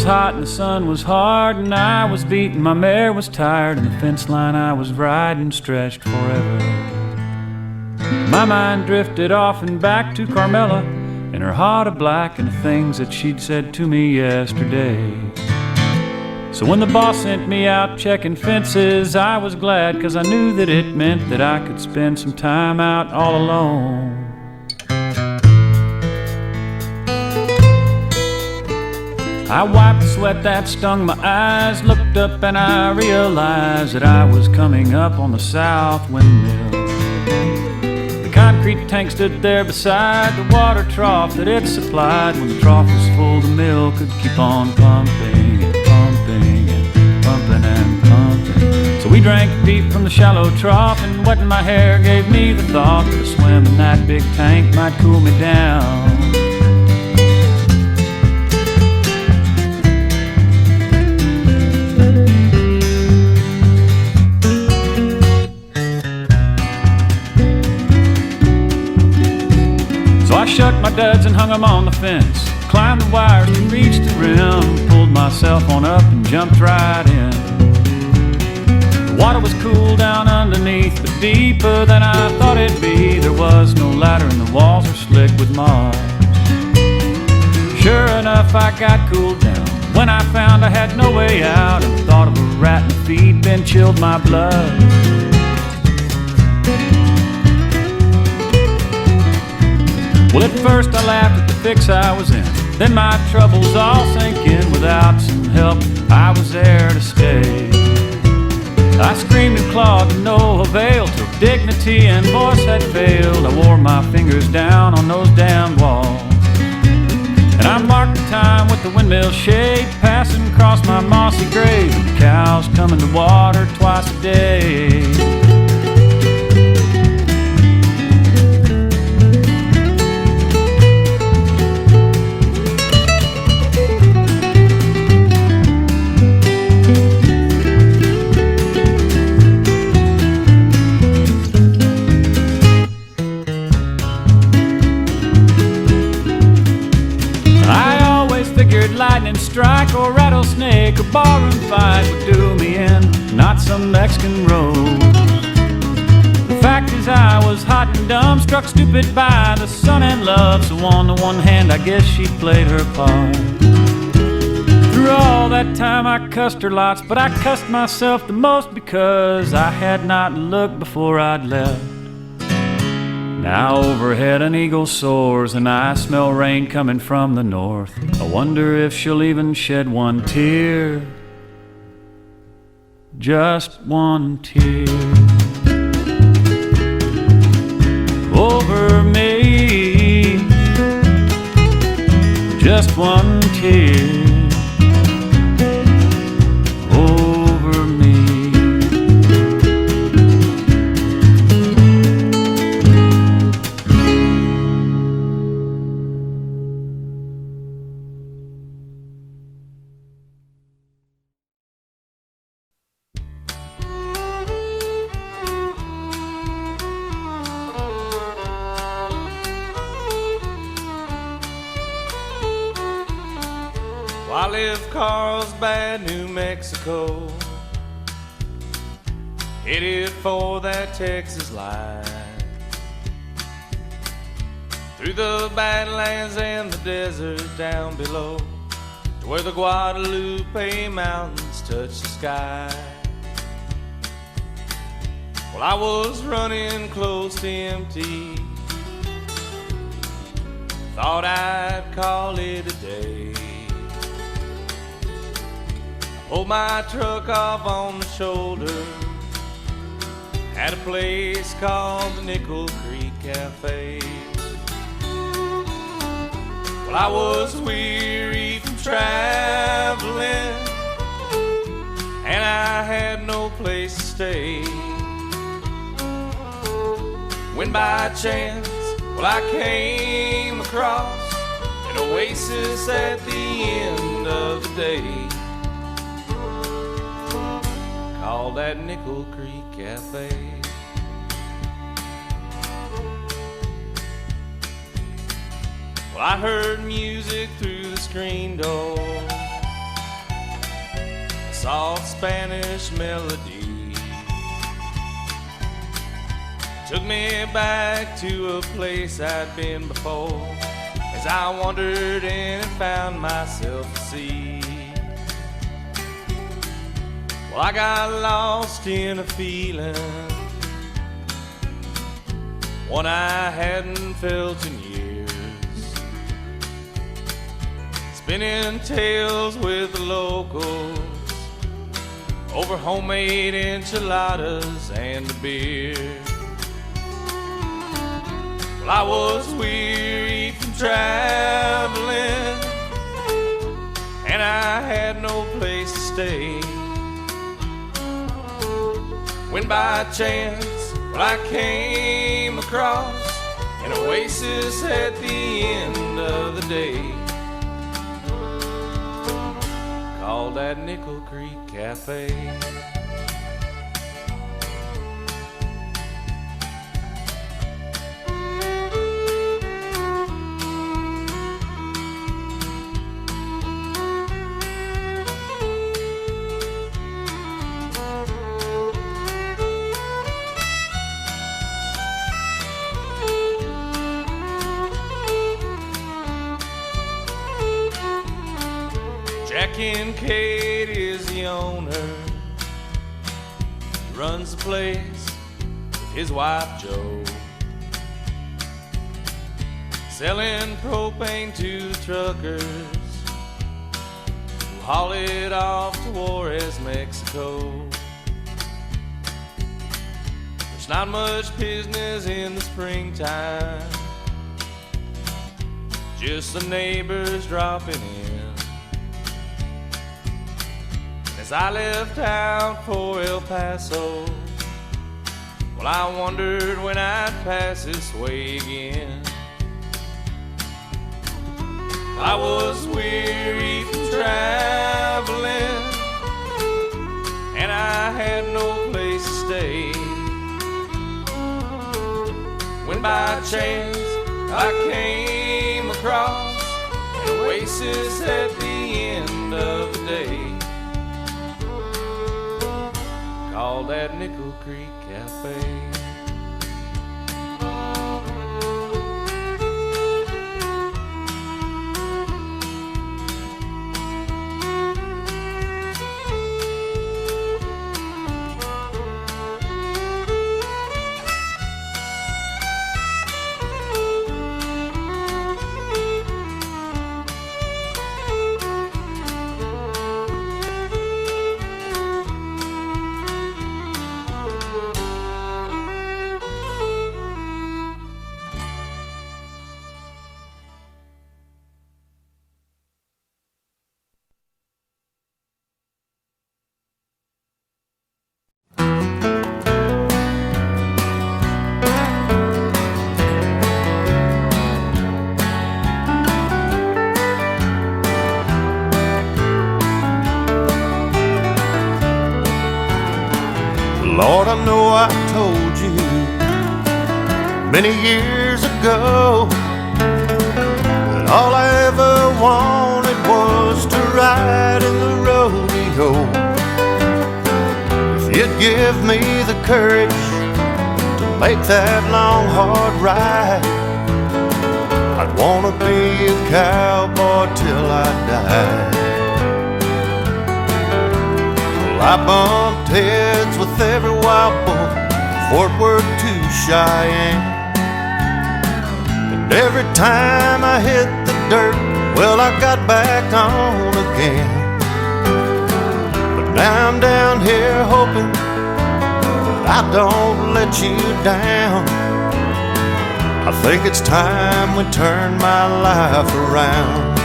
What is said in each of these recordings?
hot and the sun was hard, and I was beaten, my mare was tired, and the fence line I was riding stretched forever. My mind drifted off and back to Carmela, and her heart of black, and the things that she'd said to me yesterday. So when the boss sent me out checking fences, I was glad, 'cause I knew that it meant that I could spend some time out all alone. I wiped the sweat that stung my eyes, looked up and I realized that I was coming up on the south windmill. The concrete tank stood there beside the water trough that it supplied. When the trough was full, the mill could keep on pumping and pumping and pumping and pumping. So we drank deep from the shallow trough, and wetting my hair gave me the thought that a swim in that big tank might cool me down. I shook my duds and hung them on the fence, climbed the wires and reached the rim, pulled myself on up and jumped right in. The water was cool down underneath, but deeper than I thought it'd be. There was no ladder and the walls were slick with moss. Sure enough, I got cooled down when I found I had no way out, and the thought of a rat in the feed bin chilled my blood. Well, at first I laughed at the fix I was in, then my troubles all sank in. Without some help, I was there to stay. I screamed and clawed to no avail, till dignity and voice had failed. I wore my fingers down on those damn walls, and I marked the time with the windmill shade passing across my mossy grave, and the cows coming to water twice a day. Lightning strike or rattlesnake or barroom fight would do me in, not some Mexican rose. The fact is I was hot and dumb, struck stupid by the sun and love. So on the one hand, I guess she played her part. Through all that time I cussed her lots, but I cussed myself the most because I had not looked before I'd left. Now overhead an eagle soars, and I smell rain coming from the north. I wonder if she'll even shed one tear, just one tear, over me, just one tear. I left Carlsbad, New Mexico, headed for that Texas line, through the Badlands and the desert down below, to where the Guadalupe Mountains touch the sky. Well, I was running close to empty, thought I'd call it a day. Pulled my truck off on the shoulder at a place called the Nickel Creek Cafe. Well, I was weary from traveling, and I had no place to stay, when by chance, well, I came across an oasis at the end of the day, called that Nickel Creek Cafe. Well, I heard music through the screen door, soft Spanish melody took me back to a place I'd been before, as I wandered in and found myself a sea. Well, I got lost in a feeling, one I hadn't felt in years, spinning tales with the locals over homemade enchiladas and a beer. Well, I was weary from traveling, and I had no place to stay, when by chance, well, I came across an oasis at the end of the day, called that Nickel Creek Cafe. Jack Kincaid is the owner. He runs the place with his wife Jo, selling propane to truckers who haul it off to Juarez, Mexico. There's not much business in the springtime, just the neighbors dropping in. As I left out for El Paso, well, I wondered when I'd pass this way again. I was weary from traveling, and I had no place to stay, when by chance I came across an oasis at the end of the day, called that Nickel Creek Cafe. Lord, I know I told you many years ago that all I ever wanted was to ride in the rodeo. If you'd give me the courage to make that long, hard ride, I'd want to be a cowboy till I die. I bumped heads with every wild bull from Fort Worth to Cheyenne, and every time I hit the dirt, well, I got back on again. But now I'm down here hoping that I don't let you down. I think it's time we turn my life around.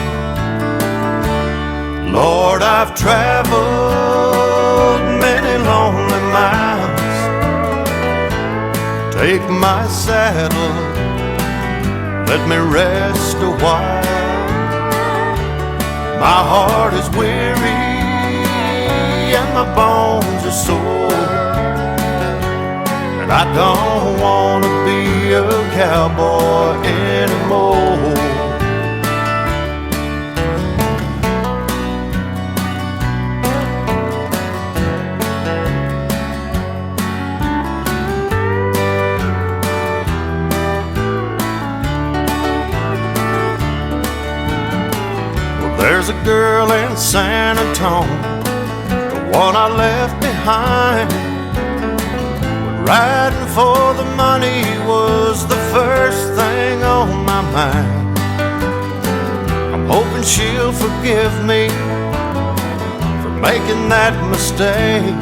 Lord, I've traveled many lonely miles. Take my saddle, let me rest a while. My heart is weary and my bones are sore, and I don't want to be a cowboy anymore. a girl in San Antonio, the one I left behind. But riding for the money was the first thing on my mind. I'm hoping she'll forgive me for making that mistake,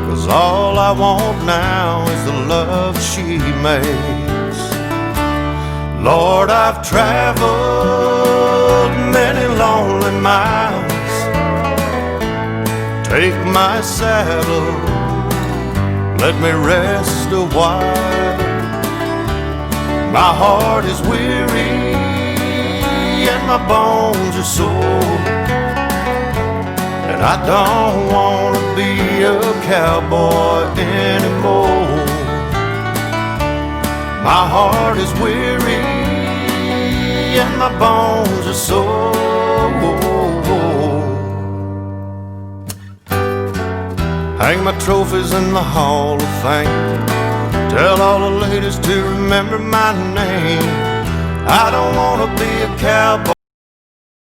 'cause all I want now is the love she makes. Lord, I've traveled many lonely miles. Take my saddle, let me rest a while. My heart is weary and my bones are sore, and I don't want to be a cowboy anymore. My heart is weary and my bones are sore. Hang my trophies in the Hall of Fame. Tell all the ladies to remember my name. I don't want to be a cowboy.